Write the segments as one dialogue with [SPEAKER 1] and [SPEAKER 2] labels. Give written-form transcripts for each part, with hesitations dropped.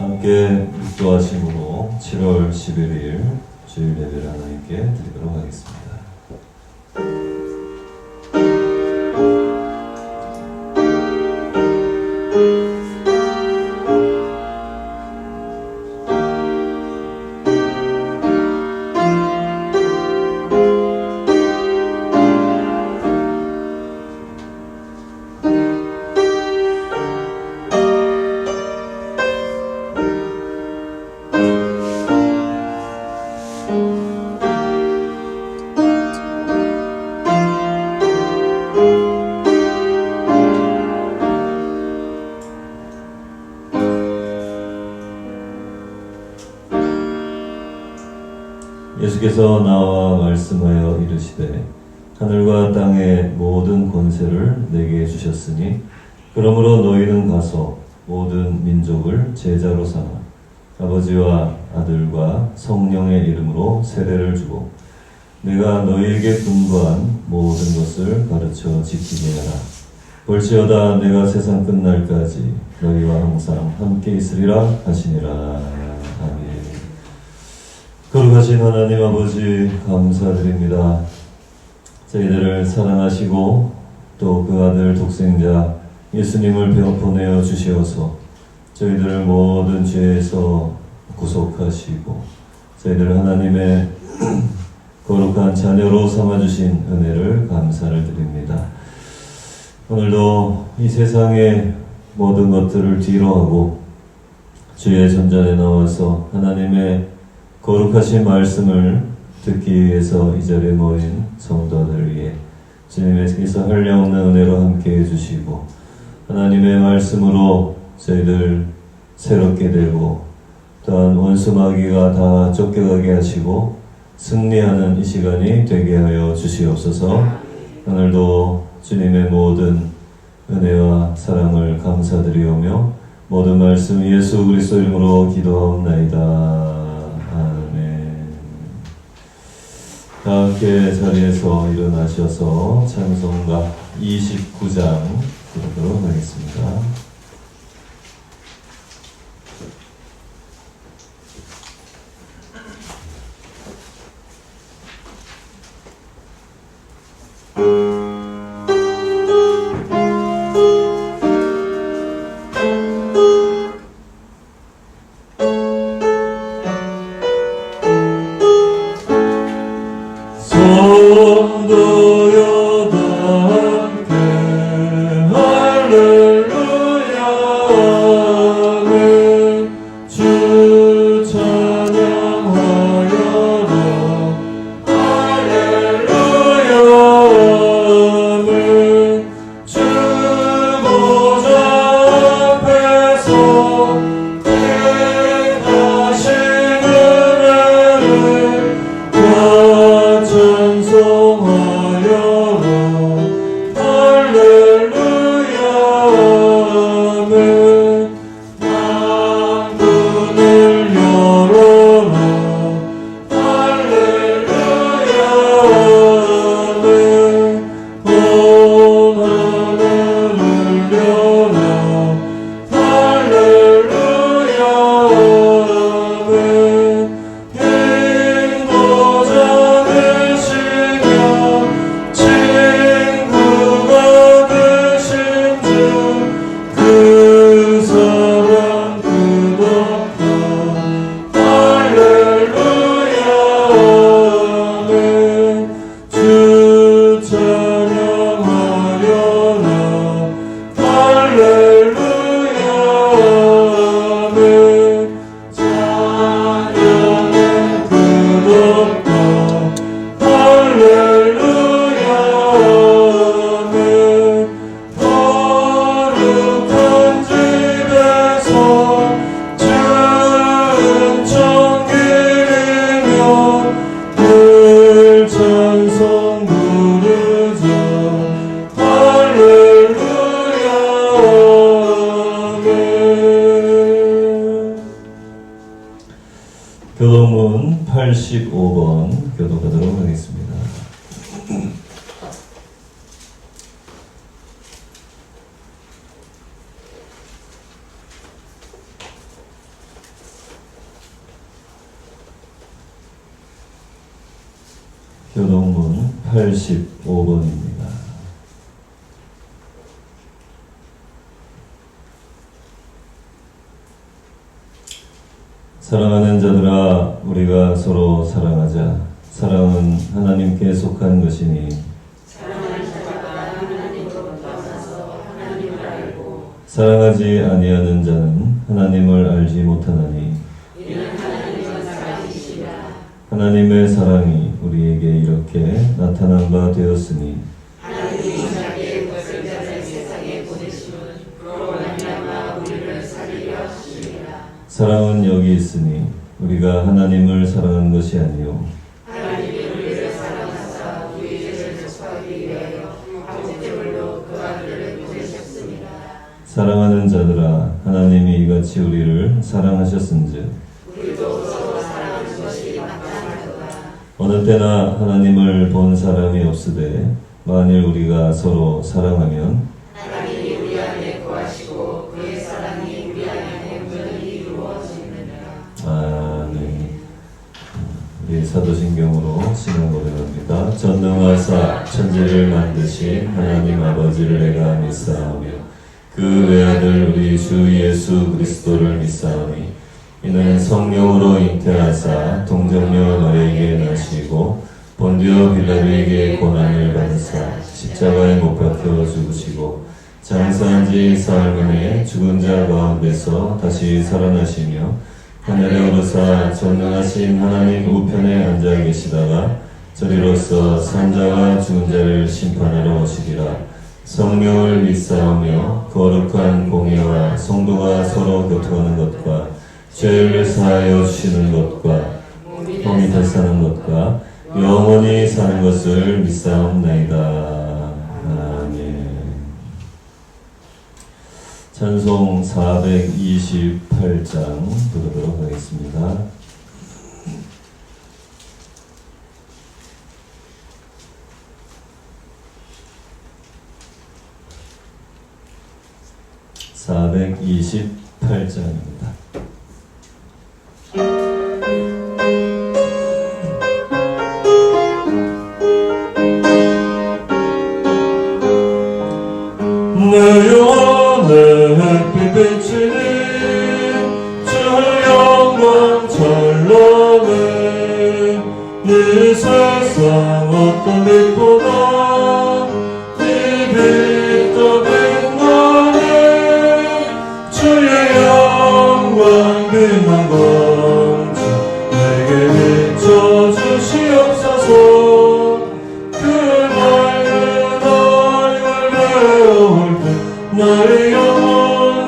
[SPEAKER 1] 함께 묵도하심으로 7월 11일 주일 예배를 하나님께 드리도록 하겠습니다. 예수께서 나와 말씀하여 이르시되 하늘과 땅의 모든 권세를 내게 주셨으니 그러므로 너희는 가서 모든 민족을 제자로 삼아 아버지와 아들과 성령의 이름으로 세례를 주고 내가 너희에게 분부한 모든 것을 가르쳐 지키게 하라. 볼지어다 내가 세상 끝날까지 너희와 항상 함께 있으리라 하시니라. 아멘. 거룩하신 하나님 아버지 감사드립니다. 저희들을 사랑하시고 또 그 아들 독생자 예수님을 보내어 주시어서 저희들을 모든 죄에서 구속하시고 저희들을 하나님의 거룩한 자녀로 삼아주신 은혜를 감사를 드립니다. 오늘도 이 세상의 모든 것들을 뒤로하고 주의 전전에 나와서 하나님의 거룩하신 말씀을 듣기 위해서 이 자리에 모인 성도들 위해 주님께서 한량없는 은혜로 함께 해주시고 하나님의 말씀으로 저희들 새롭게 되고 또한 원수 마귀가 다 쫓겨가게 하시고 승리하는 이 시간이 되게 하여 주시옵소서. 오늘도 주님의 모든 은혜와 사랑을 감사드리오며 모든 말씀 예수 그리스도 이름으로 기도하옵나이다. 다 함께 자리에서 일어나셔서 찬송가 29장 부르도록 하겠습니다. 교동문 85번 교독하도록 하겠습니다. 교동문 85번입니다. 사랑하는 자들아, 우리가 서로 사랑하자. 사랑은 하나님께 속한 것이니 사랑하지 아니하는 자는 하나님을 알지 못하나니 하나님의 사랑이 우리에게 이렇게 나타난 바 되었으니
[SPEAKER 2] 하나님이 자기의 독생자를 세상에 보내심은 그로 말미암아 우리를 살리려 하심이라.
[SPEAKER 1] 사랑은 여기 있으니 우리가 하나님을 사랑한 것이 아니요
[SPEAKER 2] 하나님이 우리를 사랑하사 우리 죄를 속하기 위하여 아버지로 그 아들을 보내셨습니다.
[SPEAKER 1] 사랑하는 자들아, 하나님이 이같이 우리를 사랑하셨은즉
[SPEAKER 2] 우리도 서로 사랑하는 것이 마땅하도다.
[SPEAKER 1] 어느 때나 하나님을 본 사람이 없으되 만일 우리가 서로 사랑하면
[SPEAKER 2] 하나님이 우리 안에 거하시고 그의 사랑이 우리 안에 온전히 이루어지느니라.
[SPEAKER 1] 아멘. 우리 사도신경으로 신앙 고백합니다. 전능하사 천지를 만드신 하나님 아버지를 내가 믿사오며 그 외아들 우리 주 예수 그리스도를 믿사오니 이는 성령으로 잉태하사 동정녀 마리아에게 나시고 본디오 빌라도에게 고난을 받으사 십자가에 못 박혀 죽으시고 장사한 지 사흘 만에 죽은 자 가운데서 다시 살아나시며 하늘에 오르사 전능하신 하나님 우편에 앉아 계시다가 저리로서 산자와 죽은 자를 심판하러 오시리라. 성령을 믿사오며 거룩한 공예와 성도가 서로 교통하는 것과 죄를 사하여 주시는 것과 몸이 다시 사는 것과 영원히 사는 것을 믿사옵나이다. 아멘. 찬송 428장 부르도록 하겠습니다. (428장입니다) 내 영혼의 햇빛 비치는 주 영광 찬란해 이 세상 어떤 빛보다 이 빛 더 빛나네 주의 영광 빛난 광채 내게 비춰주시옵소서 그 맑은 얼굴 배울 때 나의 영혼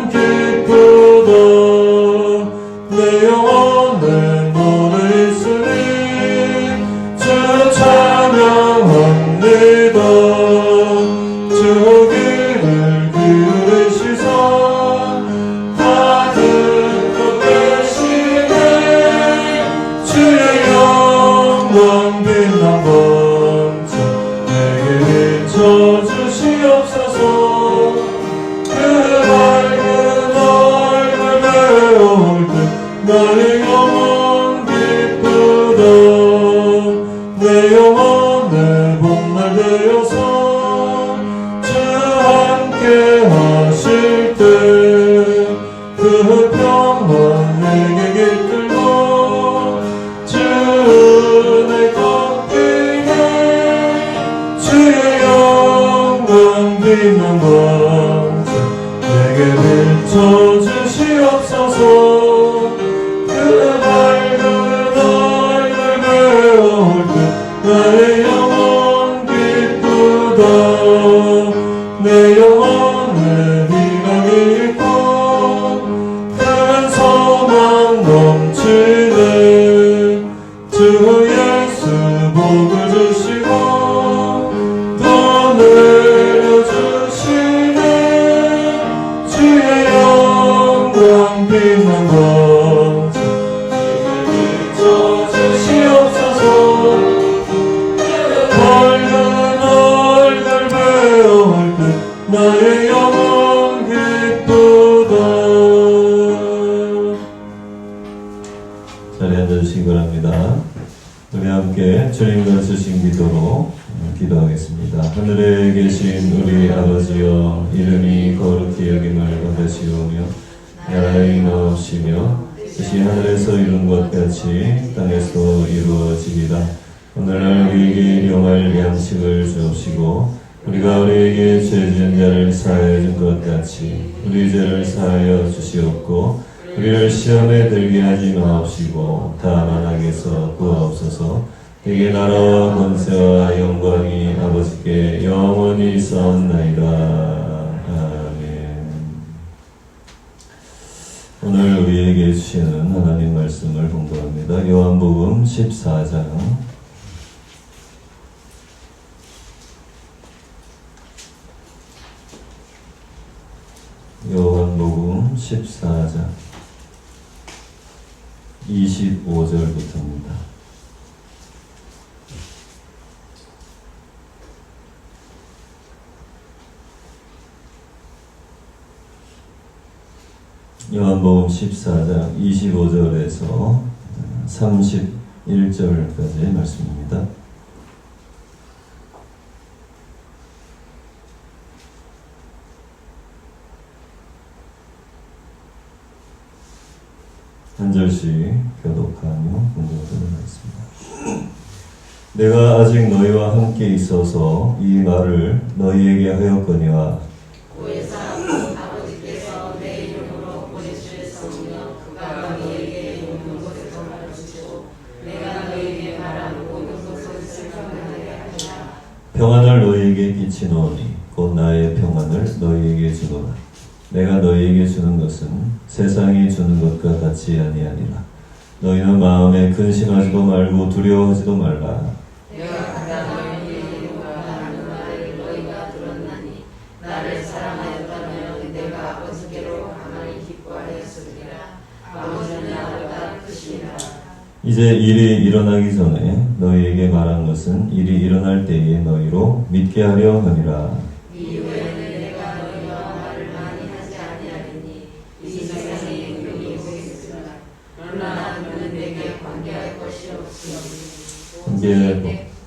[SPEAKER 1] 기쁘다 내 영혼에 너를 있으니 주 찬양합니다 주 귀를 기울이시사 받은 것 되시네 주의 영광 빛난 광채 내게 비춰주시옵소서 그 밝은 얼굴 배울 때 나의 영혼 기쁘다 내 영혼에 봄날 되어서 주 함께 하실 때 그 평화 내게 깃들고 주 은혜 걷히네 주의 영광 빛난 광채 내게 비춰주시옵소서 그 밝은 얼굴 배울 때 나의 영혼 기쁘다 내 영혼에 미각이 있고 큰 소망 넘치네 주 예수 복을 주시고 또 내려주시네 주의 영광 빛난 광채 내게 비춰주시옵소서 밝은 얼굴 배울 때 나의 영혼 기쁘다. 자리에 앉아주시기 바랍니다. 우리 함께 함께 주님 가르치신 기도로 기도하겠습니다. 하늘에 계신 우리 아버지여, 이름이 거룩히 여김을 받으시오며 나라의 나옵시며 뜻이 하늘에서 이룬 것 같이 땅에서 이루어지리라. 오늘날 우리에게 일용할 양식을 주옵시고 우리가 우리에게 죄 지은 자를 사하여 준 것 같이 우리 죄를 사하여 주시옵고 우리를 시험에 들게 하지 마옵시고 다만 악에서 구하옵소서. 대개 나라와 권세와 영광이 아버지께 영원히 있사옵나이다. 아멘. 오늘 우리에게 주시는 하나님 말씀을 봉독합니다. 요한복음 14장 요한복음 14장 25절부터입니다. 요한복음 14장 25절에서 31절까지의 말씀입니다. 한 절씩 교독하며 공부하도록 하겠습니다. 내가 아직 너희와 함께 있어서 이 말을 너희에게 하였거니와
[SPEAKER 2] 구에서 아버지께서 내 이름으로 보내실 성령 그가 너희에게 있는 곳에서 말해주시고 내가 너희에게 말한 모든 것을 실천하게 하리라.
[SPEAKER 1] 평안을 너희에게 끼치노니 곧 나의 평안을 너희에게 주노라. 내가 너희에게 주는 것은 세상이 주는 것과 같이 아니하니라. 너희는 마음에 근심하지도 말고 두려워하지도 말라.
[SPEAKER 2] 내가 가장 너희에게 하는 말을 너희가 들었나니 나를 사랑하였다면 내가 아버지께로 가만히 기뻐하였으리라. 아버지는 나보다 크시니라.
[SPEAKER 1] 이제 일이 일어나기 전에 너희에게 말한 것은 일이 일어날 때에 너희로 믿게 하려 함이라.
[SPEAKER 2] 이후에는 내가 너희와 말을 많이 하지 아니하리니 이 세상에 능력이 오겠으나 그러나 너는 내게 관계할 것이 없으니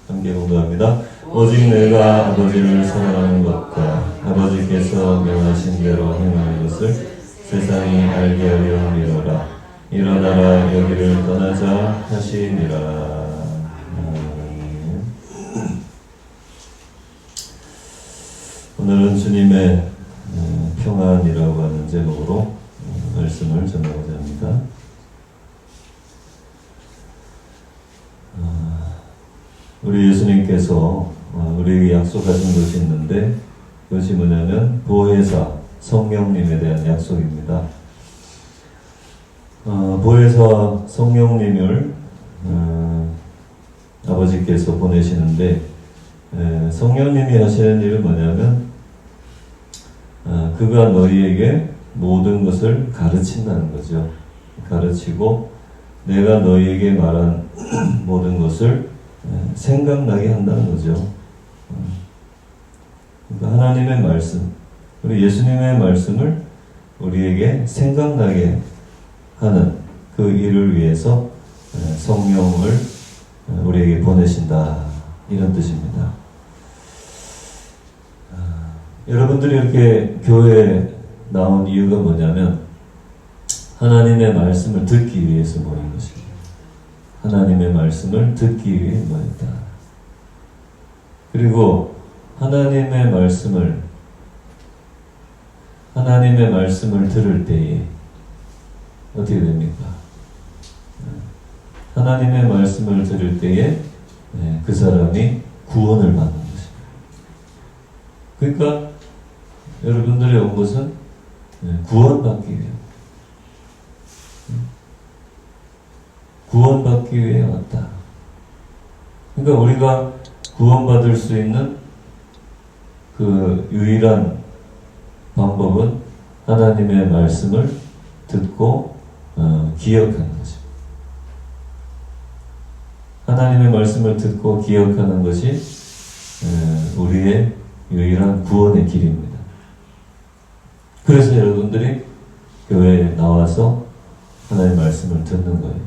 [SPEAKER 1] 함께 공부합니다. 오직 내가 아버지를 사랑하는 것과 아버지께서 명하신 대로 행하는 것을 세상이 알게 하려 함이로라. 일어나라 여기를 떠나자 하시니라. 오늘은 주님의 평안이라고 하는 제목으로 말씀을 전하고자 합니다. 우리 예수님께서 우리에게 약속하신 것이 있는데 그것이 뭐냐면 보혜사 성령님에 대한 약속입니다. 보혜사 성령님을 아버지께서 보내시는데 성령님이 하시는 일은 뭐냐면 그가 너희에게 모든 것을 가르친다는 거죠. 가르치고 내가 너희에게 말한 모든 것을 생각나게 한다는 거죠. 그러니까 하나님의 말씀, 그리고 예수님의 말씀을 우리에게 생각나게 하는 그 일을 위해서 성령을 우리에게 보내신다, 이런 뜻입니다. 여러분들이 이렇게 교회에 나온 이유가 뭐냐면 하나님의 말씀을 듣기 위해서 모인 것입니다. 하나님의 말씀을 듣기 위해 모였다. 그리고 하나님의 말씀을 들을 때에 어떻게 됩니까? 하나님의 말씀을 들을 때에 그 사람이 구원을 받는 것입니다. 그러니까 여러분들이 온 것은 구원받기 위해, 구원받기 위해 왔다. 그러니까 우리가 구원받을 수 있는 그 유일한 방법은 하나님의 말씀을 듣고 기억하는 것입니다. 하나님의 말씀을 듣고 기억하는 것이 우리의 유일한 구원의 길입니다. 그래서 여러분들이 교회에 나와서 하나님의 말씀을 듣는 거예요.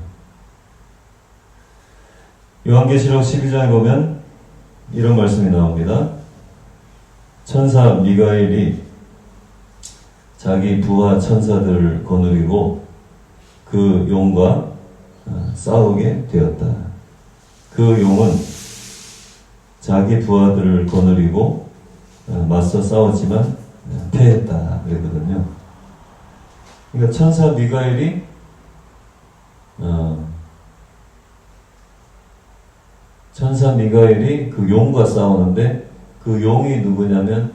[SPEAKER 1] 요한계시록 12장에 보면 이런 말씀이 나옵니다. 천사 미가엘이 자기 부하 천사들을 거느리고 그 용과 싸우게 되었다. 그 용은 자기 부하들을 거느리고 맞서 싸웠지만 패했다 그랬거든요. 그러니까 천사 미가엘이 그 용과 싸우는데 그 용이 누구냐면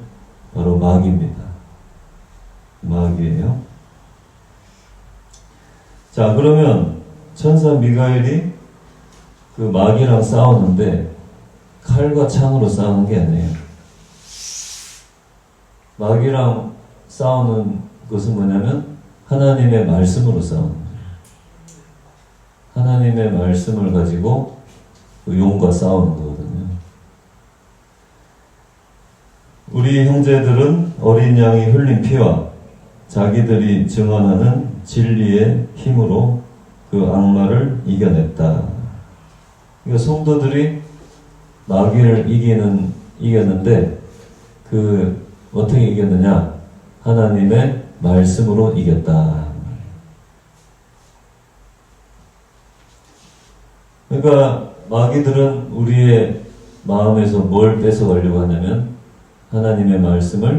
[SPEAKER 1] 바로 마귀입니다. 마귀예요. 자, 그러면 천사 미가엘이 그 마귀랑 싸우는데 칼과 창으로 싸우는 게 아니에요. 마귀랑 싸우는 것은 뭐냐면 하나님의 말씀으로 싸우는 거예요. 하나님의 말씀을 가지고 그 용과 싸우는 거거든요. 우리 형제들은 어린 양이 흘린 피와 자기들이 증언하는 진리의 힘으로 그 악마를 이겨냈다. 그러니까 성도들이 마귀를 이겼는데 그 어떻게 이겼느냐? 하나님의 말씀으로 이겼다. 그러니까 마귀들은 우리의 마음에서 뭘 뺏어가려고 하냐면 하나님의 말씀을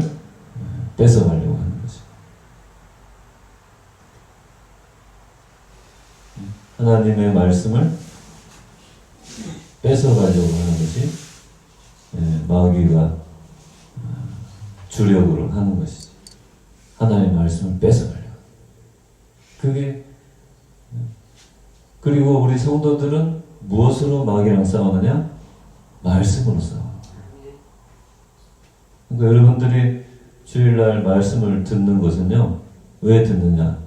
[SPEAKER 1] 뺏어가려고 하는 거죠. 하나님의 말씀을 뺏어가려고 하는 것이 마귀가 주력으로 하는 것이지. 하나님의 말씀을 뺏어가려고. 그리고 우리 성도들은 무엇으로 마귀랑 싸우느냐? 말씀으로 싸워. 그러니까 여러분들이 주일날 말씀을 듣는 것은요, 왜 듣느냐?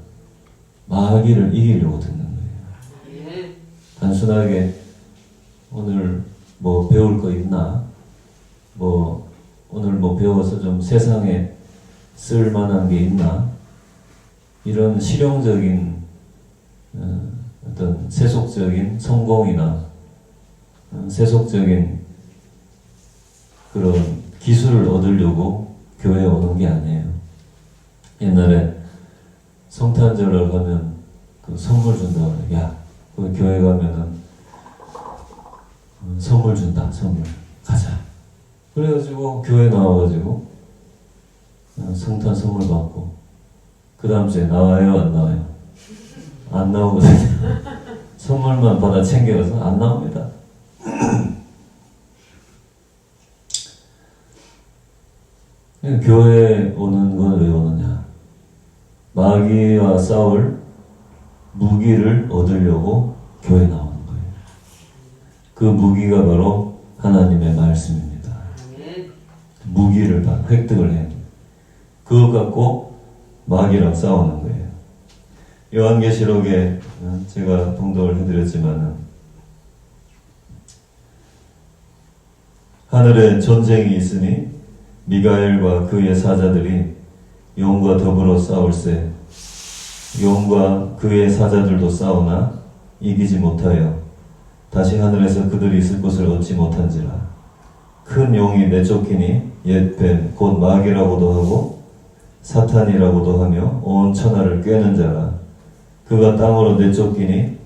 [SPEAKER 1] 마귀를 이기려고 듣는 거예요. 단순하게 오늘 뭐 배울 거 있나? 오늘 배워서 좀 세상에 쓸 만한 게 있나? 이런 실용적인 어떤 세속적인 성공이나 세속적인 그런 기술을 얻으려고 교회에 오는 게 아니에요. 옛날에 성탄절을 가면 그 선물 준다고 그래. 야, 그 교회 가면은 선물 준다. 선물. 가자. 그래가지고 교회 나와가지고 성탄 선물 받고 그 다음 주에 나와요? 안 나와요? 안 나오거든요. 선물만 받아 챙겨가서 안 나옵니다. 교회에 오는 건 왜 오느냐? 마귀와 싸울 무기를 얻으려고 교회에 나오는 거예요. 그 무기가 바로 하나님의 말씀입니다. 무기를 다 획득을 해야 돼요. 그것 갖고 마귀랑 싸우는 거예요. 요한계시록에 제가 봉독을 해드렸지만은 하늘에 전쟁이 있으니 미가엘과 그의 사자들이 용과 더불어 싸울세. 용과 그의 사자들도 싸우나 이기지 못하여 다시 하늘에서 그들이 있을 곳을 얻지 못한지라. 큰 용이 내쫓기니 옛뱀 곧 마귀라고도 하고 사탄이라고도 하며 온 천하를 꿰는 자라. 그가 땅으로 내쫓기니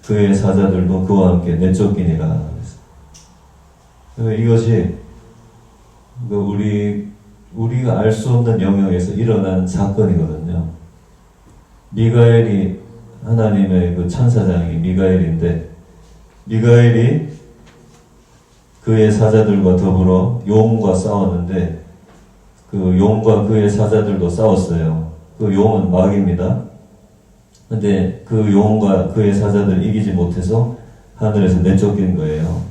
[SPEAKER 1] 그의 사자들도 그와 함께 내쫓기니라. 이것이 우리가 알 수 없는 영역에서 일어난 사건이거든요. 미가엘이 하나님의 그 천사장이 미가엘인데 미가엘이 그의 사자들과 더불어 용과 싸웠는데 그 용과 그의 사자들도 싸웠어요. 그 용은 마귀입니다. 근데 그 용과 그의 사자들 이기지 못해서 하늘에서 내쫓긴 거예요.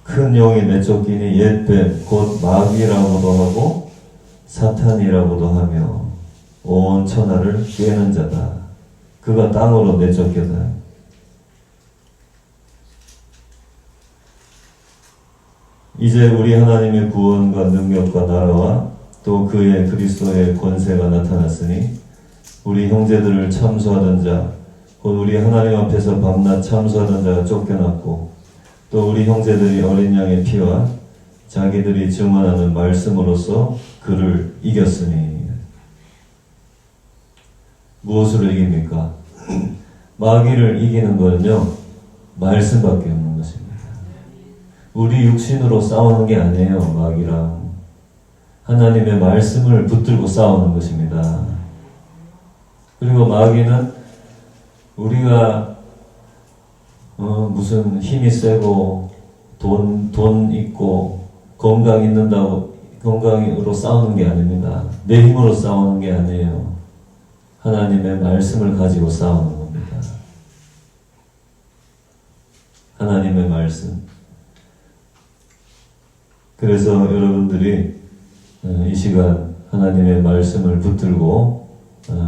[SPEAKER 1] 큰 용이 내쫓기니 옛뱀 곧 마귀라고도 하고 사탄이라고도 하며 온 천하를 꿰는 자다. 그가 땅으로 내쫓겼다. 이제 우리 하나님의 구원과 능력과 나라와 또 그의 그리스도의 권세가 나타났으니 우리 형제들을 참수하던 자, 곧 우리 하나님 앞에서 밤낮 참수하던 자가 쫓겨났고 또 우리 형제들이 어린 양의 피와 자기들이 증언하는 말씀으로써 그를 이겼으니. 무엇으로 이깁니까? 마귀를 이기는 거는요, 말씀밖에 없는 것입니다. 우리 육신으로 싸우는 게 아니에요. 마귀랑 하나님의 말씀을 붙들고 싸우는 것입니다. 그리고 마귀는 우리가 무슨 힘이 세고 돈 있고 건강 있는다고 건강으로 싸우는 게 아닙니다. 내 힘으로 싸우는 게 아니에요. 하나님의 말씀을 가지고 싸우는 겁니다. 하나님의 말씀. 그래서 여러분들이 이 시간 하나님의 말씀을 붙들고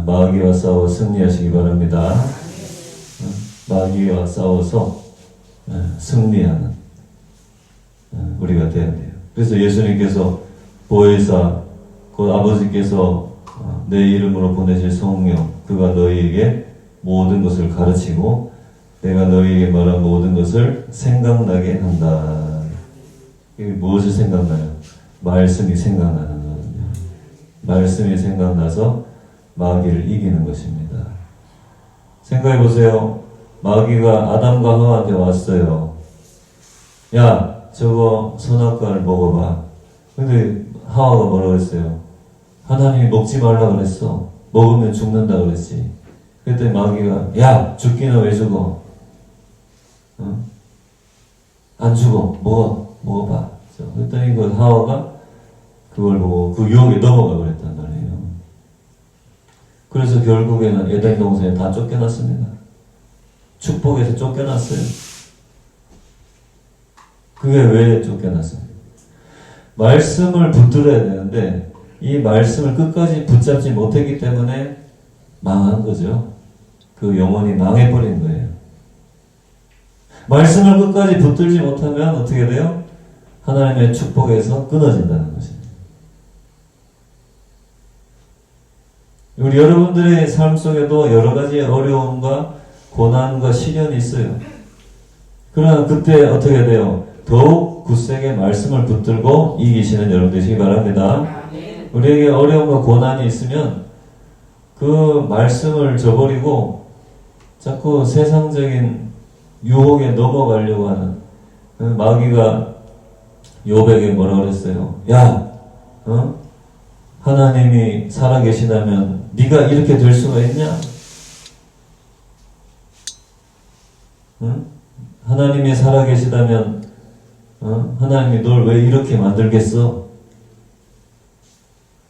[SPEAKER 1] 마귀와 싸워 승리하시기 바랍니다. 마귀와 싸워서 승리하는 우리가 되어야 돼요. 그래서 예수님께서 보혜사 곧 아버지께서 내 이름으로 보내실 성령 그가 너희에게 모든 것을 가르치고 내가 너희에게 말한 모든 것을 생각나게 한다. 이게 무엇이 생각나요? 말씀이 생각나는 거거든요. 말씀이 생각나서 마귀를 이기는 것입니다. 생각해 보세요. 마귀가 아담과 하와한테 왔어요. 야, 저거 선악과를 먹어봐. 근데 하와가 뭐라고 했어요? 하나님이 먹지 말라 그랬어. 먹으면 죽는다 그랬지. 그랬더니 마귀가 야, 죽기는 왜 죽어? 안 죽어. 먹어봐. 그랬더니 그 하와가 그걸 보고 그 유혹에 넘어가 그랬단 말이에요. 그래서 결국에는 에덴 동산에 다 쫓겨났습니다. 축복에서 쫓겨났어요. 그게 왜 쫓겨났습니까? 말씀을 붙들어야 되는데 이 말씀을 끝까지 붙잡지 못했기 때문에 망한 거죠. 그 영혼이 망해버린 거예요. 말씀을 끝까지 붙들지 못하면 어떻게 돼요? 하나님의 축복에서 끊어진다는 것입니다. 우리 여러분들의 삶 속에도 여러 가지 어려움과 고난과 시련이 있어요. 그러나 그때 어떻게 돼요? 더욱 굳세게 말씀을 붙들고 이기시는 여러분 되시기 바랍니다. 우리에게 어려움과 고난이 있으면 그 말씀을 저버리고 자꾸 세상적인 유혹에 넘어가려고 하는 마귀가 욥에게 뭐라 그랬어요? 야, 하나님이 살아계시다면 네가 이렇게 될 수가 있냐? 하나님이 살아계시다면 하나님이 널 왜 이렇게 만들겠어?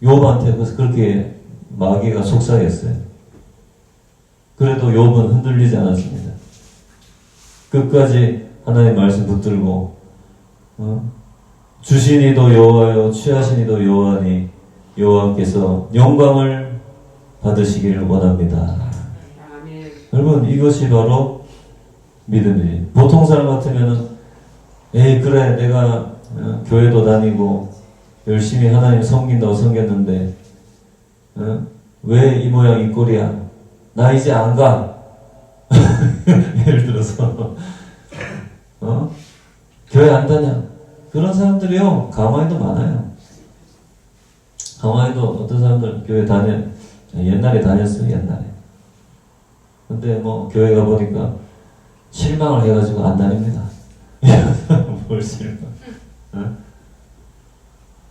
[SPEAKER 1] 욥한테 그렇게 마귀가 속삭였어요. 그래도 욥은 흔들리지 않았습니다. 끝까지 하나님 말씀 붙들고 주신 이도 여호와요 취하신 이도 여호와니 여호와께서 영광을 받으시기를 원합니다.
[SPEAKER 2] 아멘.
[SPEAKER 1] 여러분 이것이 바로 믿음이에요. 보통 사람 같으면은 에이 그래 내가 교회도 다니고 열심히 하나님 섬긴다고 섬겼는데 왜 이 모양 이 꼴이야? 나 이제 안 가. 예를 들어서 교회 안 다녀. 그런 사람들이요 강화에도 많아요. 강화에도 어떤 사람들 교회 옛날에 다녔어요. 옛날에. 근데 뭐 교회 가보니까 실망을 해가지고 안 다닙니다. 뭘 실망?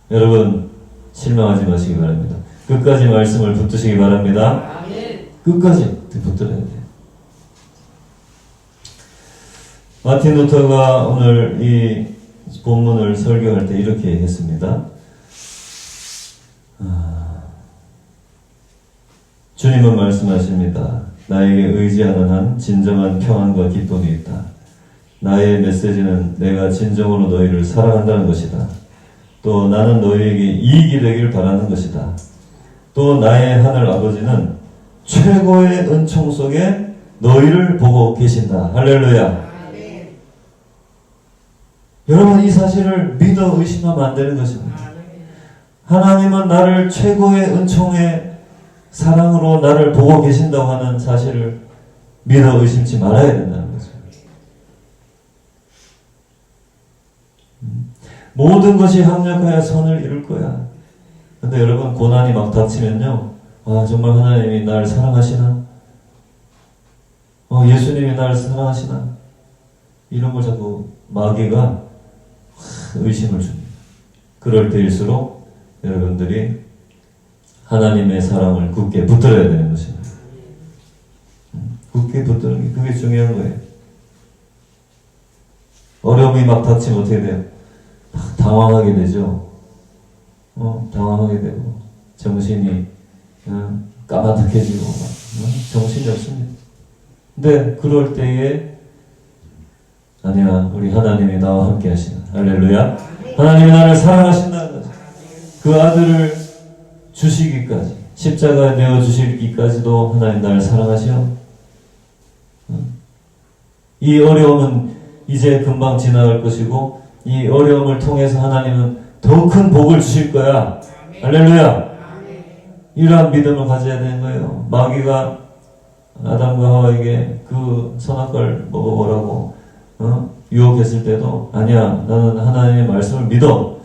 [SPEAKER 1] 여러분 실망하지 마시기 바랍니다. 끝까지 말씀을 붙드시기 바랍니다.
[SPEAKER 2] 아멘.
[SPEAKER 1] 끝까지 붙들어야 돼요. 마틴 루터가 오늘 이 본문을 설교할 때 이렇게 했습니다. 주님은 말씀하십니다. 나에게 의지하는 한 진정한 평안과 기쁨이 있다. 나의 메시지는 내가 진정으로 너희를 사랑한다는 것이다. 또 나는 너희에게 이익이 되길 바라는 것이다. 또 나의 하늘 아버지는 최고의 은총 속에 너희를 보고 계신다. 할렐루야.
[SPEAKER 2] 아멘.
[SPEAKER 1] 여러분 이 사실을 믿어 의심하면 안 되는 것입니다. 하나님은 나를 최고의 은총의 사랑으로 나를 보고 계신다고 하는 사실을 믿어 의심치 말아야 된다는 것입니다. 모든 것이 합력하여 선을 이룰 거야. 근데 여러분, 고난이 막 닥치면요, 아, 정말 하나님이 나를 사랑하시나? 예수님이 나를 사랑하시나? 이런 걸 자꾸 마귀가 의심을 줍니다. 그럴 때일수록 여러분들이 하나님의 사랑을 굳게 붙들어야 되는 것입니다. 굳게 붙드는 게 그게 중요한 거예요. 어려움이 막 닥치면 어떻게 돼요? 당황하게 되죠. 당황하게 되고 정신이 까마득해지고 정신이 없습니다. 근데 그럴 때에 아니야, 우리 하나님이 나와 함께 하시나. 할렐루야. 하나님이 나를 사랑하신다는 거죠. 그 아들을 주시기까지, 십자가에 내어 주시기까지도 하나님 나를 사랑하시오. 이 어려움은 이제 금방 지나갈 것이고, 이 어려움을 통해서 하나님은 더 큰 복을 주실 거야. 할렐루야. 이러한 믿음을 가져야 되는 거예요. 마귀가 아담과 하와에게 그 선악과를 먹어보라고 유혹했을 때도, 아니야, 나는 하나님의 말씀을 믿어.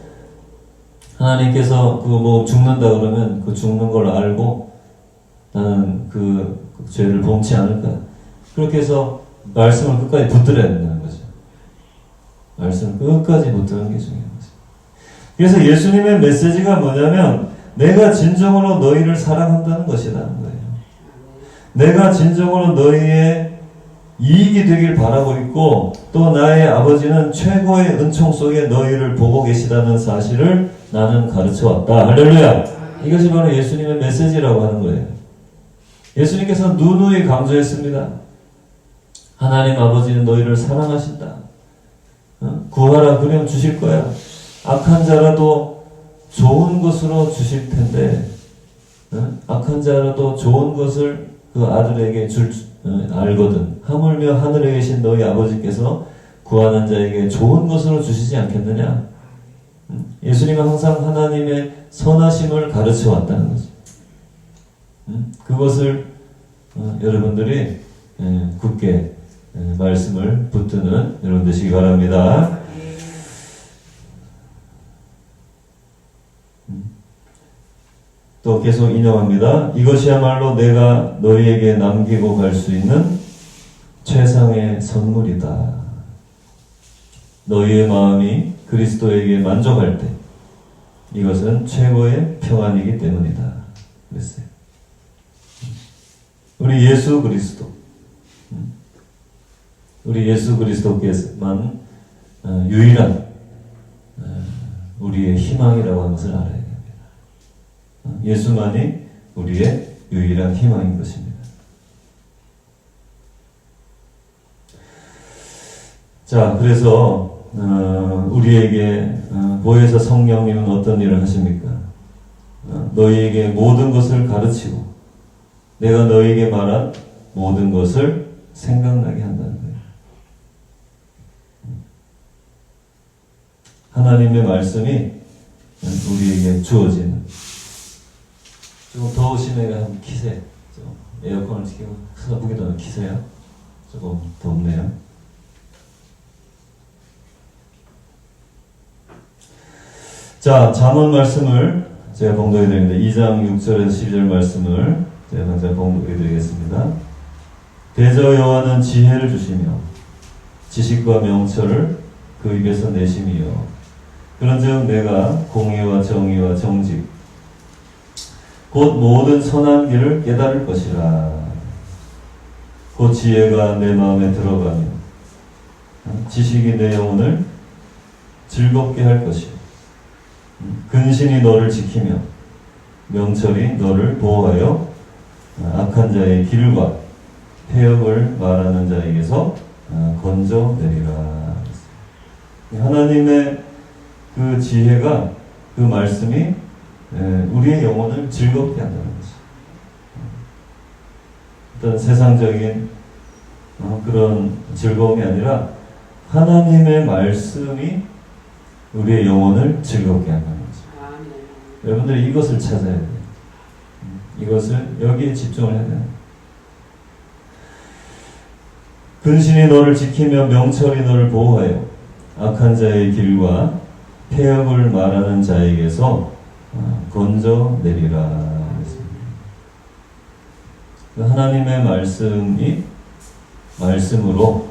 [SPEAKER 1] 하나님께서 죽는다 그러면 그 죽는 걸 알고 나는 그 죄를 범치 않을 거야. 그렇게 해서 말씀을 끝까지 붙들어야 된다는 거죠. 말씀을 끝까지 붙드는 게 중요한 거죠. 그래서 예수님의 메시지가 뭐냐면, 내가 진정으로 너희를 사랑한다는 것이라는 거예요. 내가 진정으로 너희의 이익이 되길 바라고 있고, 또 나의 아버지는 최고의 은총 속에 너희를 보고 계시다는 사실을 나는 가르쳐 왔다. 할렐루야. 이것이 바로 예수님의 메시지라고 하는 거예요. 예수님께서 누누이 강조했습니다. 하나님 아버지는 너희를 사랑하신다. 구하라 그러면 주실 거야. 악한 자라도 좋은 것으로 주실 텐데, 악한 자라도 좋은 것을 그 아들에게 알거든. 하물며 하늘에 계신 너희 아버지께서 구하는 자에게 좋은 것으로 주시지 않겠느냐. 예수님은 항상 하나님의 선하심을 가르쳐 왔다는 거죠. 그것을 여러분들이 굳게 말씀을 붙드는 여러분 되시기 바랍니다. 또 계속 인용합니다. 이것이야말로 내가 너희에게 남기고 갈 수 있는 최상의 선물이다. 너희의 마음이 그리스도에게 만족할 때 이것은 최고의 평안이기 때문이다. 그랬어요. 우리 예수 그리스도께서만 유일한 우리의 희망이라고 하는 것을 알아야 됩니다. 예수만이 우리의 유일한 희망인 것입니다. 자, 그래서 우리에게 보혜사 성령님은 어떤 일을 하십니까? 너희에게 모든 것을 가르치고 내가 너희에게 말한 모든 것을 생각나게 한다는 거예요. 하나님의 말씀이 우리에게 주어지는. 조금 더우시면 한번 키세요. 에어컨을 키고 무게도 키세요. 조금 덥네요. 자, 잠언 말씀을 제가 봉독해 드립니다. 2장 6절에서 12절 말씀을 제가 먼저 봉독해 드리겠습니다. 대저 여호와는 지혜를 주시며 지식과 명철을 그 입에서 내심이요. 그런즉 내가 공의와 정의와 정직 곧 모든 선한 길을 깨달을 것이라. 곧 지혜가 내 마음에 들어가며 지식이 내 영혼을 즐겁게 할 것이요. 근신이 너를 지키며 명철이 너를 보호하여 악한 자의 길과 폐역을 말하는 자에게서 건져내리라. 하나님의 그 지혜가, 그 말씀이 우리의 영혼을 즐겁게 한다는 것이. 어떤 세상적인 그런 즐거움이 아니라 하나님의 말씀이 우리의 영혼을 즐겁게 한다는 거죠. 여러분들이 이것을 찾아야 돼요. 이것을 여기에 집중을 해야 돼요. 근신이 너를 지키며 명철이 너를 보호하여 악한 자의 길과 폐역을 말하는 자에게서 건져내리라. 하나님의 말씀으로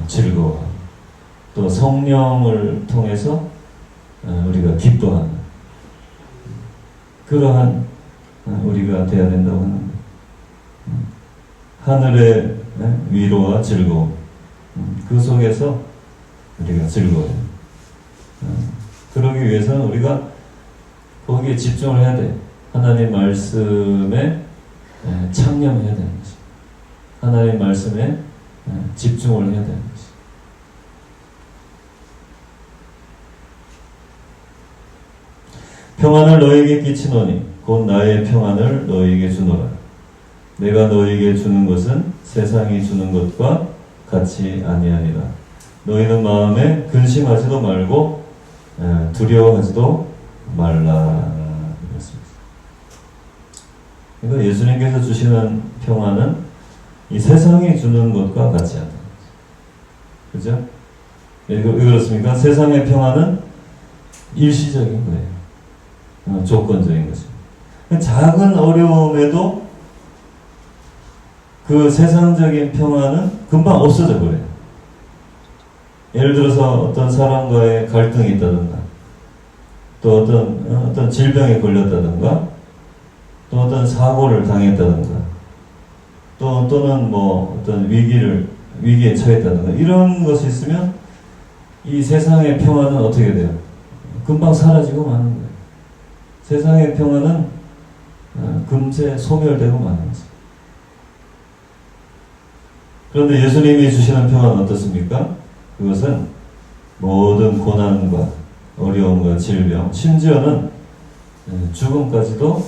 [SPEAKER 1] 즐거워. 또 성령을 통해서 우리가 기뻐하는 그러한 우리가 되어야 된다고 하는 거예요. 하늘의 위로와 즐거움, 그 속에서 우리가 즐거워요. 그러기 위해서는 우리가 거기에 집중을 해야 돼. 하나님 말씀에 창념해야 되는 것이. 하나님 말씀에 집중을 해야 되는 것이. 평안을 너에게 끼치노니 곧 나의 평안을 너에게 주노라. 내가 너에게 주는 것은 세상이 주는 것과 같이 아니하니라. 너희는 마음에 근심하지도 말고 두려워하지도 말라. 그러니까 예수님께서 주시는 평안은 이 세상이 주는 것과 같지 않다. 그죠? 왜 그렇습니까? 세상의 평안은 일시적인 거예요. 조건적인 것입니다. 작은 어려움에도 그 세상적인 평안은 금방 없어져 버려요. 예를 들어서 어떤 사람과의 갈등이 있다든가, 또 어떤 질병에 걸렸다든가, 또 어떤 사고를 당했다든가, 또는 뭐 어떤 위기에 처했다든가, 이런 것이 있으면 이 세상의 평안은 어떻게 돼요? 금방 사라지고 마는 거예요. 세상의 평안은 금세 소멸되고 마는 거죠. 그런데 예수님이 주시는 평안은 어떻습니까? 그것은 모든 고난과 어려움과 질병, 심지어는 죽음까지도,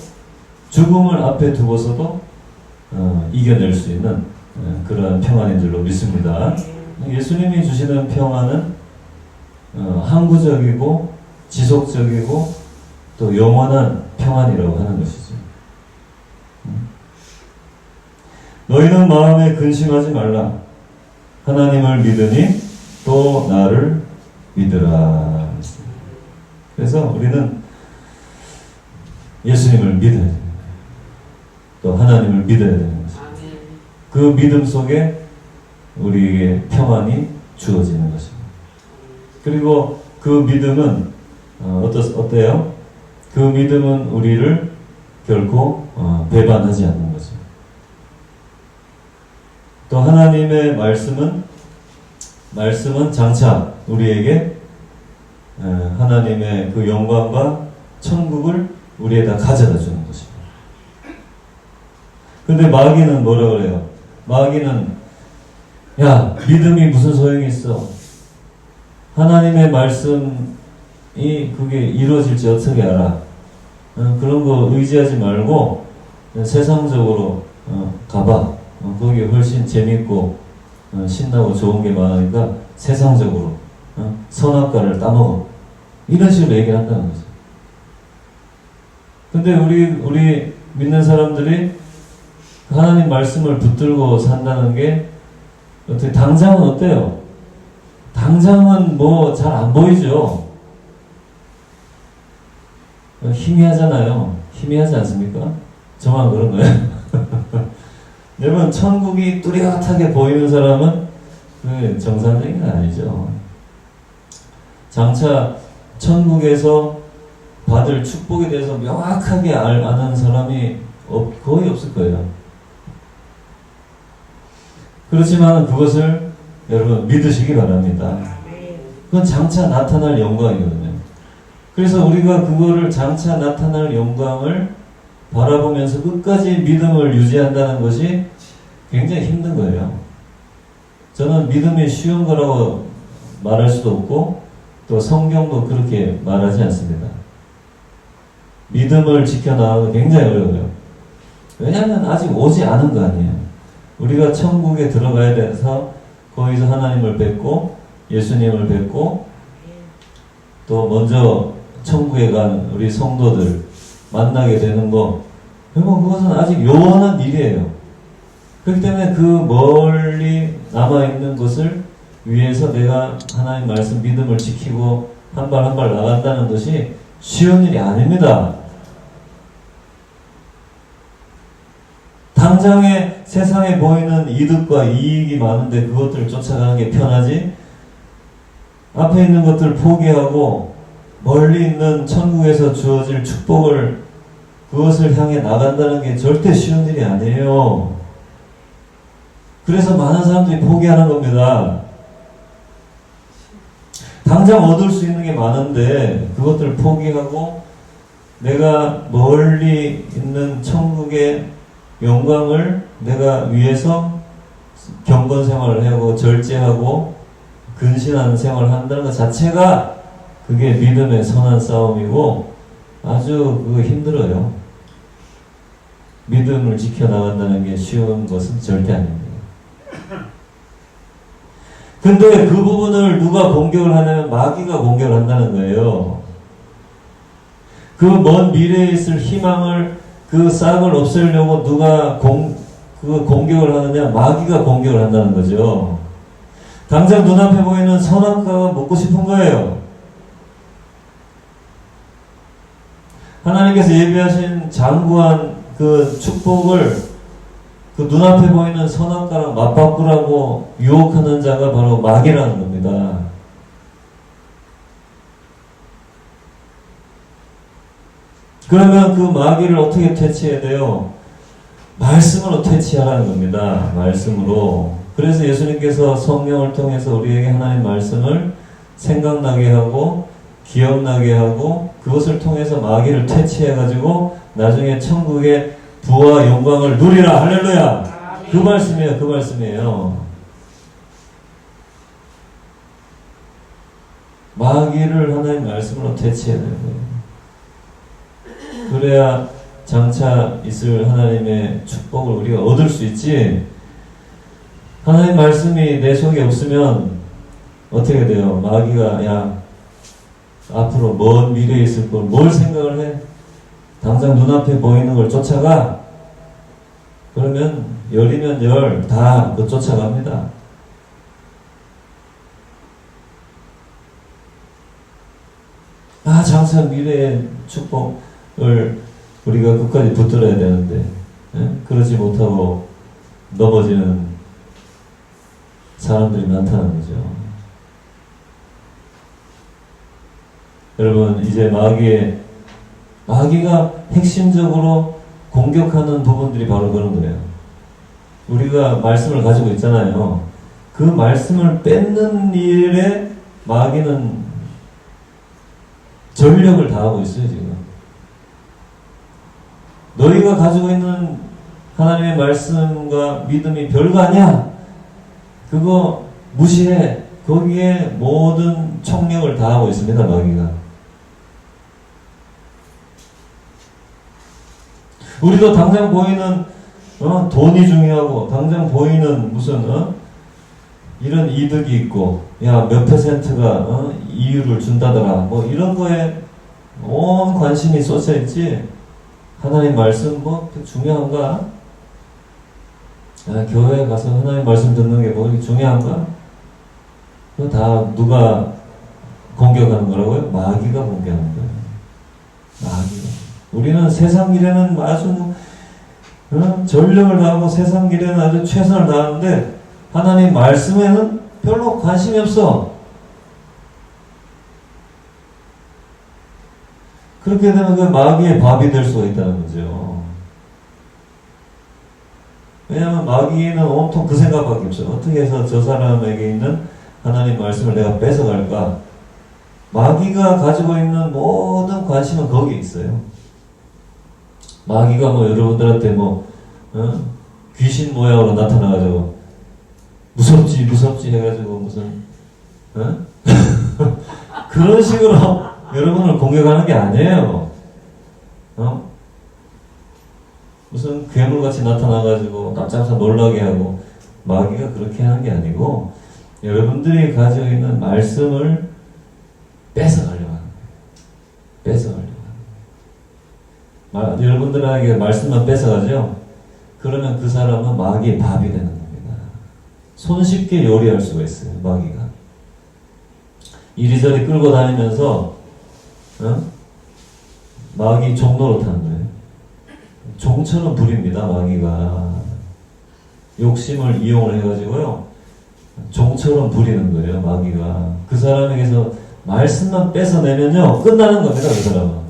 [SPEAKER 1] 죽음을 앞에 두고서도 이겨낼 수 있는 그러한 평안인 줄로 믿습니다. 예수님이 주시는 평안은 항구적이고 지속적이고 또 영원한 평안이라고 하는 것이죠. 너희는 마음에 근심하지 말라. 하나님을 믿으니 또 나를 믿으라. 그래서 우리는 예수님을 믿어야 됩니다. 또 하나님을 믿어야 되는 것입니다. 그 믿음 속에 우리에게 평안이 주어지는 것입니다. 그리고 그 믿음은 어때요? 그 믿음은 우리를 결코 배반하지 않는 거죠. 또 하나님의 말씀은 장차 우리에게 하나님의 그 영광과 천국을 우리에다 가져다 주는 것입니다. 근데 마귀는 뭐라 그래요? 마귀는 야, 믿음이 무슨 소용이 있어? 하나님의 말씀이 그게 이루어질지 어떻게 알아? 그런 거 의지하지 말고 세상적으로 가봐. 거기 훨씬 재밌고 신나고 좋은 게 많으니까 세상적으로 선악과를 따먹어. 이런 식으로 얘기를 한다는 거죠. 근데 우리 믿는 사람들이 하나님 말씀을 붙들고 산다는 게 어떻게 당장은 어때요? 당장은 뭐 잘 안 보이죠. 희미하잖아요. 희미하지 않습니까? 저만 그런 거예요. 여러분, 천국이 뚜렷하게 보이는 사람은 그 정상적인 건 아니죠. 장차 천국에서 받을 축복에 대해서 명확하게 아는 사람이 거의 없을 거예요. 그렇지만 그것을 여러분 믿으시기 바랍니다. 그건 장차 나타날 영광이거든요. 그래서 우리가 그거를 장차 나타날 영광을 바라보면서 끝까지 믿음을 유지한다는 것이 굉장히 힘든 거예요. 저는 믿음이 쉬운 거라고 말할 수도 없고 또 성경도 그렇게 말하지 않습니다. 믿음을 지켜나가는 게 굉장히 어려워요. 왜냐하면 아직 오지 않은 거 아니에요. 우리가 천국에 들어가야 돼서 거기서 하나님을 뵙고 예수님을 뵙고 또 먼저 천국에 간 우리 성도들 만나게 되는 거, 그것은 아직 요원한 일이에요. 그렇기 때문에 그 멀리 남아있는 것을 위해서 내가 하나님 말씀 믿음을 지키고 한 발 한 발 나간다는 것이 쉬운 일이 아닙니다. 당장에 세상에 보이는 이득과 이익이 많은데 그것들을 쫓아가는 게 편하지? 앞에 있는 것들을 포기하고 멀리 있는 천국에서 주어질 축복을 그것을 향해 나간다는 게 절대 쉬운 일이 아니에요. 그래서 많은 사람들이 포기하는 겁니다. 당장 얻을 수 있는 게 많은데 그것들을 포기하고 내가 멀리 있는 천국의 영광을 내가 위해서 경건 생활을 하고 절제하고 근신하는 생활을 한다는 것 자체가 그게 믿음의 선한 싸움이고 아주 그거 힘들어요. 믿음을 지켜나간다는 게 쉬운 것은 절대 아닙니다. 근데 그 부분을 누가 공격을 하냐면 마귀가 공격을 한다는 거예요. 그 먼 미래에 있을 희망을 그 싹을 없애려고 누가 그 공격을 하느냐? 마귀가 공격을 한다는 거죠. 당장 눈앞에 보이는 선악과가 먹고 싶은 거예요. 하나님께서 예비하신 장구한 그 축복을 그 눈앞에 보이는 선악과랑 맞바꾸라고 유혹하는 자가 바로 마귀라는 겁니다. 그러면 그 마귀를 어떻게 퇴치해야 돼요? 말씀으로 퇴치하라는 겁니다. 말씀으로. 그래서 예수님께서 성령을 통해서 우리에게 하나님 말씀을 생각나게 하고 기억나게 하고 그것을 통해서 마귀를 퇴치해가지고 나중에 천국의 부와 영광을 누리라. 할렐루야. 그 말씀이에요. 그 말씀이에요. 마귀를 하나님 말씀으로 퇴치해야 되는 거예요. 그래야 장차 있을 하나님의 축복을 우리가 얻을 수 있지. 하나님 말씀이 내 속에 없으면 어떻게 돼요? 마귀가 야 앞으로 먼 미래에 있을 걸 뭘 생각을 해? 당장 눈앞에 보이는 걸 쫓아가? 그러면 열이면 열 다 그 쫓아갑니다. 장차 미래의 축복을 우리가 끝까지 붙들어야 되는데 그러지 못하고 넘어지는 사람들이 많다는 거죠. 여러분 이제 마귀가 핵심적으로 공격하는 부분들이 바로 그런 거예요. 우리가 말씀을 가지고 있잖아요. 그 말씀을 뺏는 일에 마귀는 전력을 다하고 있어요. 지금 너희가 가지고 있는 하나님의 말씀과 믿음이 별거 아니야. 그거 무시해. 거기에 모든 총력을 다하고 있습니다. 마귀가. 우리도 당장 보이는 돈이 중요하고 당장 보이는 무슨 이런 이득이 있고 야 몇 퍼센트가 이유를 준다더라 뭐 이런 거에 온 관심이 쏟아 있지. 하나님 말씀 뭐 중요한가? 교회에 가서 하나님 말씀 듣는 게 뭐 중요한가? 그거 다 누가 공격하는 거라고요? 마귀가 공격하는 거예요. 마귀가. 우리는 세상 일에는 아주 전력을 다하고 세상 일에는 아주 최선을 다하는데 하나님 말씀에는 별로 관심이 없어. 그렇게 되면 그 마귀의 밥이 될 수가 있다는 거죠. 왜냐하면 마귀는 온통 그 생각밖에 없어요. 어떻게 해서 저 사람에게 있는 하나님 말씀을 내가 뺏어갈까? 마귀가 가지고 있는 모든 관심은 거기에 있어요. 마귀가 뭐 여러분들한테 귀신 모양으로 나타나가지고 무섭지 해가지고 무슨 그런 식으로 여러분을 공격하는 게 아니에요. 무슨 괴물같이 나타나가지고 깜짝깜짝 놀라게 하고 마귀가 그렇게 하는 게 아니고 여러분들이 가지고 있는 말씀을 뺏어가려고 하는 거예요. 뺏어가려고 하는 거예요. 여러분들에게 말씀만 뺏어가죠? 그러면 그 사람은 마귀의 밥이 되는 겁니다. 손쉽게 요리할 수가 있어요. 마귀가. 이리저리 끌고 다니면서 마귀 종로로 타는 거예요. 종처럼 부립니다. 마귀가 욕심을 이용을 해가지고요, 종처럼 부리는 거예요. 마귀가 그 사람에게서 말씀만 뺏어내면요 끝나는 겁니다. 그 사람은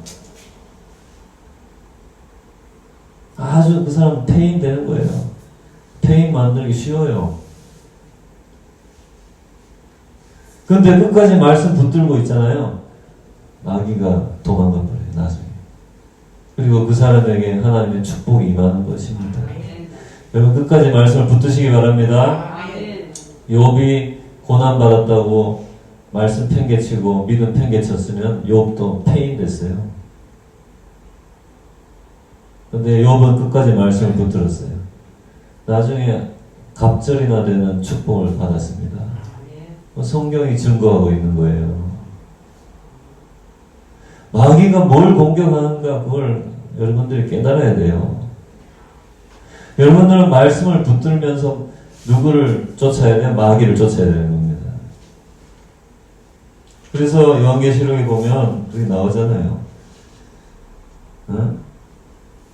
[SPEAKER 1] 아주 그 사람 폐인 되는 거예요. 폐인 만들기 쉬워요. 근데 끝까지 말씀 붙들고 있잖아요. 마귀가 도망가 버려요. 나중에. 그리고 그 사람에게 하나님의 축복이 임하는 것입니다. 여러분 끝까지 말씀을 붙드시기 바랍니다. 욥이 고난받았다고 말씀 팽개치고 믿음 팽개쳤으면 욥도 폐인 됐어요. 근데 욥은 끝까지 말씀을 붙들었어요. 나중에 갑절이나 되는 축복을 받았습니다. 성경이 증거하고 있는 거예요. 마귀가 뭘 공격하는가 그걸 여러분들이 깨달아야 돼요. 여러분들은 말씀을 붙들면서 누구를 쫓아야 돼요? 마귀를 쫓아야 되는 겁니다. 그래서 요한계시록에 보면 그게 나오잖아요.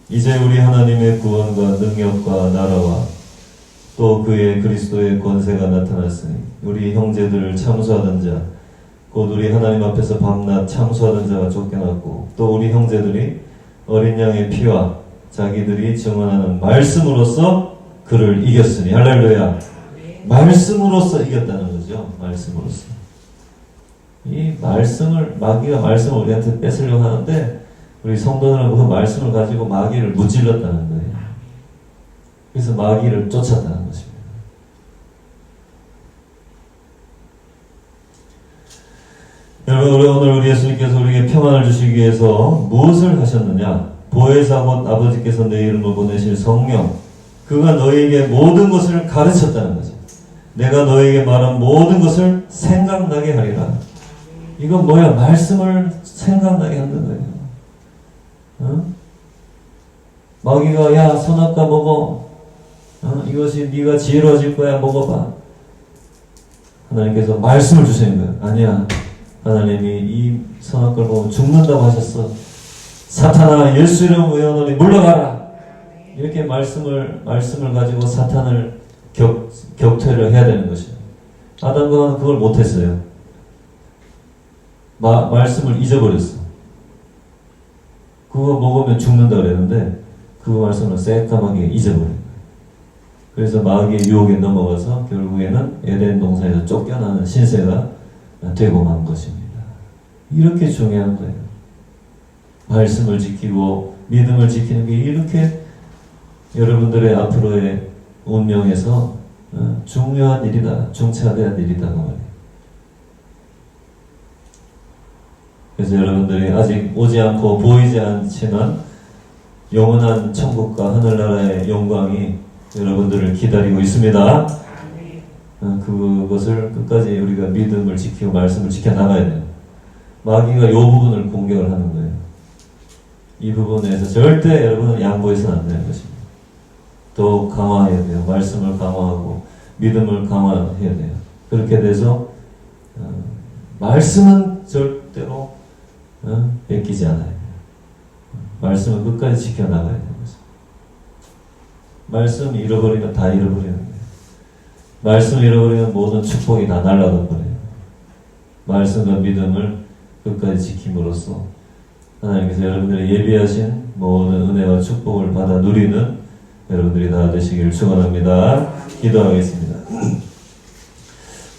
[SPEAKER 1] 이제 우리 하나님의 구원과 능력과 나라와 또 그의 그리스도의 권세가 나타났으니 우리 형제들을 참수하던 자 곧 우리 하나님 앞에서 밤낮 참수하던 자가 쫓겨났고 또 우리 형제들이 어린 양의 피와 자기들이 증언하는 말씀으로써 그를 이겼으니 할렐루야. 말씀으로써 이겼다는 거죠. 말씀으로써. 이 말씀을 마귀가 말씀을 우리한테 뺏으려고 하는데 우리 성도들은 그 말씀을 가지고 마귀를 무찔렀다는 거예요. 그래서 마귀를 쫓았다는 것입니다. 여러분 오늘 우리 예수님께서 우리에게 평안을 주시기 위해서 무엇을 하셨느냐? 보혜사 곧 아버지께서 내 이름을 보내실 성령 그가 너희에게 모든 것을 가르쳤다는 거죠. 내가 너희에게 말한 모든 것을 생각나게 하리라. 이건 뭐야? 말씀을 생각나게 하는 거예요. 마귀가 야 선악과 먹어. 이것이 네가 지혜로워질 거야. 먹어봐. 하나님께서 말씀을 주시는 거예요. 아니야. 하나님이 이 선악과를 보면 죽는다고 하셨어. 사탄아 예수 이름 외어노니 물러가라. 이렇게 말씀을 가지고 사탄을 격퇴를 해야 되는 것이에요. 아담과 그걸 못했어요. 말씀을 잊어버렸어. 그거 먹으면 죽는다 그랬는데 그 말씀을 새까맣게 잊어버린 거예요. 그래서 마귀의 유혹에 넘어가서 결국에는 에덴 동산에서 쫓겨나는 신세가 되고 만 것입니다. 이렇게 중요한 거예요. 말씀을 지키고 믿음을 지키는 게 이렇게 여러분들의 앞으로의 운명에서 중요한 일이다. 중차대한 일이다. 그 말이에요. 그래서 여러분들이 아직 오지 않고 보이지 않지만 영원한 천국과 하늘나라의 영광이 여러분들을 기다리고 있습니다. 그것을 끝까지 우리가 믿음을 지키고 말씀을 지켜나가야 돼요. 마귀가 이 부분을 공격을 하는 거예요. 이 부분에서 절대 여러분은 양보해서는 안 되는 것입니다. 더 강화해야 돼요. 말씀을 강화하고 믿음을 강화해야 돼요. 그렇게 돼서 말씀은 절대로 뺏기지 않아요. 말씀은 끝까지 지켜나가야 되는 거죠. 말씀 잃어버리면 다 잃어버리는 거예요. 말씀 잃어버리면 모든 축복이 다 날아가 버려요. 말씀과 믿음을 끝까지 지킴으로써 하나님께서 여러분들이 예비하신 모든 은혜와 축복을 받아 누리는 여러분들이 다 되시길 축원합니다. 기도하겠습니다.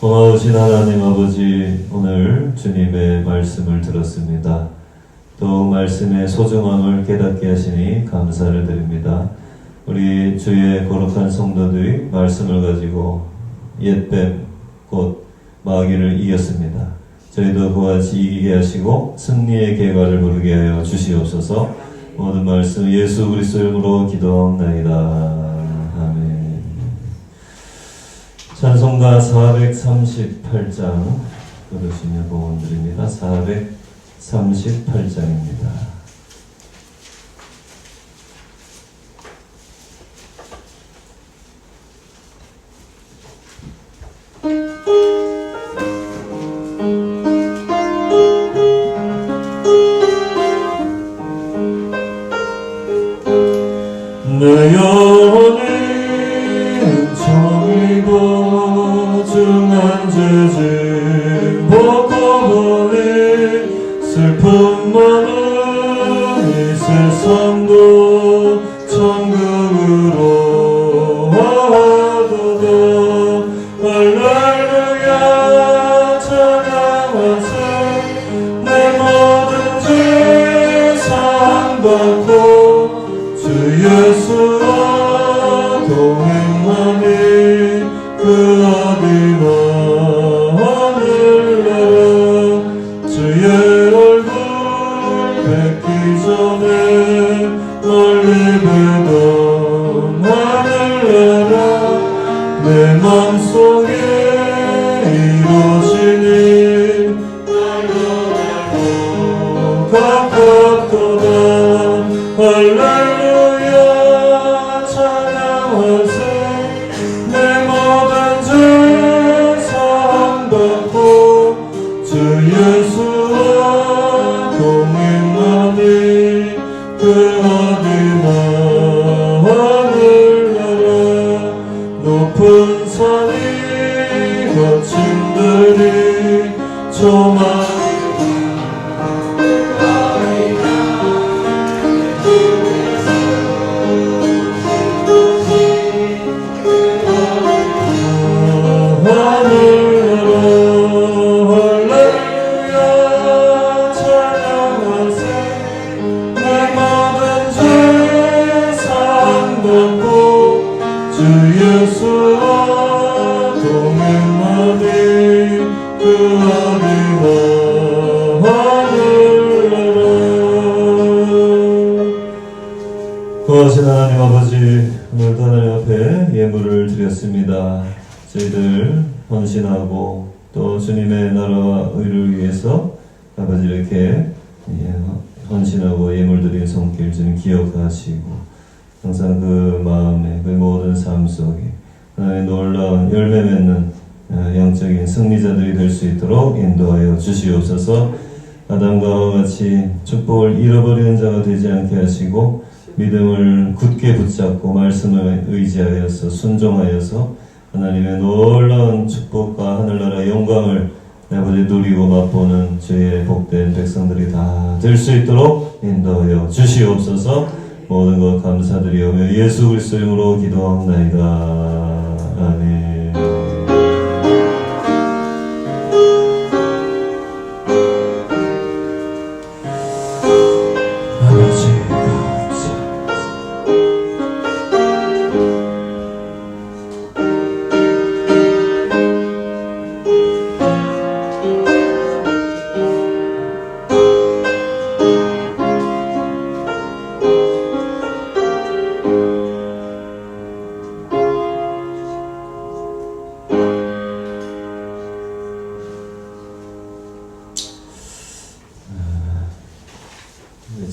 [SPEAKER 1] 고마우신 하나님 아버지, 오늘 주님의 말씀을 들었습니다. 더욱 말씀의 소중함을 깨닫게 하시니 감사를 드립니다. 우리 주의 거룩한 성도들이 말씀을 가지고 옛뱀 곧 마귀를 이겼습니다. 저희도 그와 같이 이기게 하시고 승리의 결과를 부르게 하여 주시옵소서. 모든 말씀 예수 그리스도 이름으로 기도하옵나이다. 아멘. 찬송가 438장 들으시면 봉헌드립니다. 438장입니다. 내 영혼이 정이고 중한 죄짐 벗고 보니 슬픔 많은 이 세상도 천국으로 와도다. 할렐루야 찬양하세. 내 모든 죄 사함받고 주 예수와 동행하니 그 어디나 하늘나라. 주의 얼굴 뵙기 전에 멀리 뵈던 하늘나라. 내 맘속에 이루어지니 날도 날도 가깝도다. 할렐루야 찬양하세. 내 모든 죄 사함받고 주 예수와 동행하니 그 어디나 하늘나라. 높은 산이 거친들이 조망 거하신 하나님 아버지, 오늘도 하나님 앞에 예물을 드렸습니다. 저희들 헌신하고 또 주님의 나라와 의를 위해서 아버지 이렇게 헌신하고 예물 드린 손길 주님 기억하시고 항상 그 마음에 그 모든 삶 속에 하나님의 놀라운 열매 맺는 영적인 승리자들이 될 수 있도록 인도하여 주시옵소서. 아담과 하와 같이 축복을 잃어버리는 자가 되지 않게 하시고 믿음을 굳게 붙잡고 말씀을 의지하여서 순종하여서 하나님의 놀라운 축복과 하늘나라 영광을 아버지 누리고 맛보는 주의 복된 백성들이 다 될 수 있도록 인도하여 주시옵소서. 모든 것 감사드리오며 예수 그리스도 이름으로 기도합나이다. 아멘.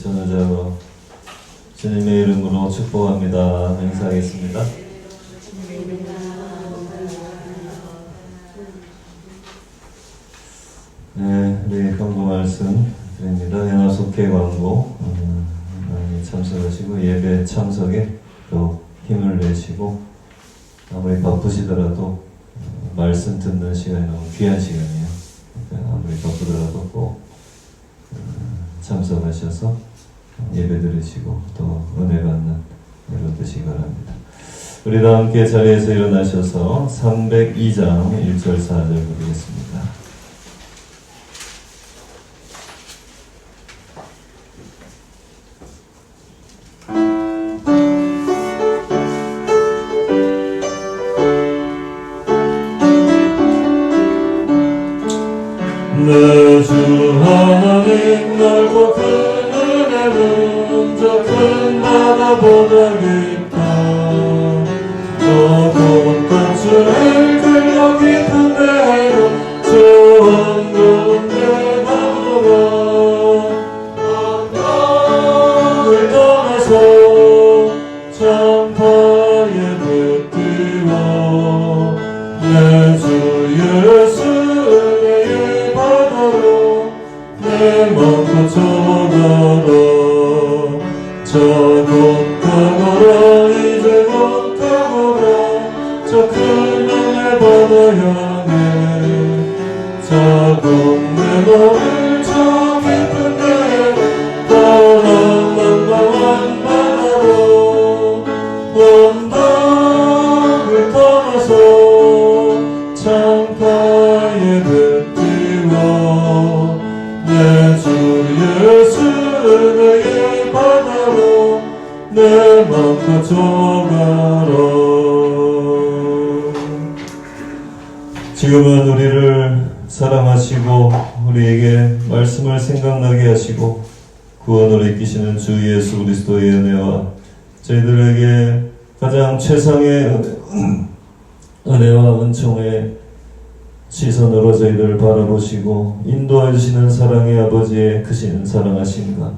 [SPEAKER 1] 저는 주님의 이름으로 축복합니다. 행사하겠습니다. 네, 우리 광고 말씀 드립니다. 연합 속회 광고 많이 참석하시고 예배 참석에 또 힘을 내시고 아무리 바쁘시더라도 말씀 듣는 시간이 너무 귀한 시간이에요. 그러니까 아무리 바쁘더라도 꼭 참석하셔서 예배 드리시고 또 은혜 받는 여러분 되시기 바랍니다. 우리 다 함께 자리에서 일어나셔서 302장 1절 4절 부르겠습니다. 내 주 하나님 넓고 큰 은혜는 저 큰 바다보다 깊다. 저 곳간 주를 끌려 깊은 데로 저 한가운데 나무가 언덕을 떠나서 참파에 붙들어 내 주 예수 내 맘껏 저가라 저곳 가거라 향해 자국 내 몸을 저 깊은 데에 낭망한 바다로 언덕을 떠나서 창가에 뱉으며 내 주 예수 나의 바다로 내 맘 가져가라. 지금은 우리를 사랑하시고 우리에게 말씀을 생각나게 하시고 구원을 이끄시는 주 예수 그리스도의 은혜와 저희들에게 가장 최상의 은혜와 은총의 시선으로 저희들을 바라보시고 인도해 주시는 사랑의 아버지의 크신 사랑하심과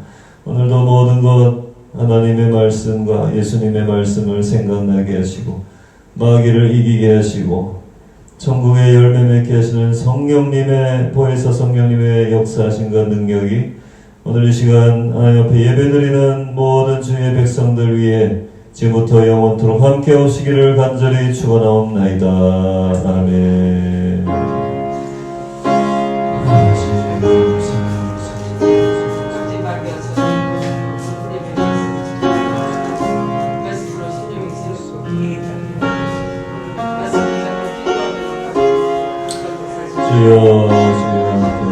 [SPEAKER 1] 오늘도 모든 것 하나님의 말씀과 예수님의 말씀을 생각나게 하시고 마귀를 이기게 하시고 천국의 열매 맺게 하시는 성령님의 보혜사 성령님의 역사하심과 능력이 오늘 이 시간 하나님 앞에 예배드리는 모든 주의 백성들 위해 지금부터 영원토록 함께 오시기를 간절히 축원하옵나이다. 아멘. 주여 주여 함께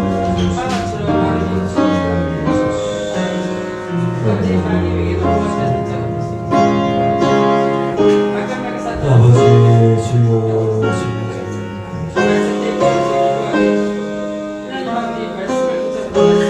[SPEAKER 1] 아버지 주여
[SPEAKER 2] 하나님 앞에 말씀을 붙잡고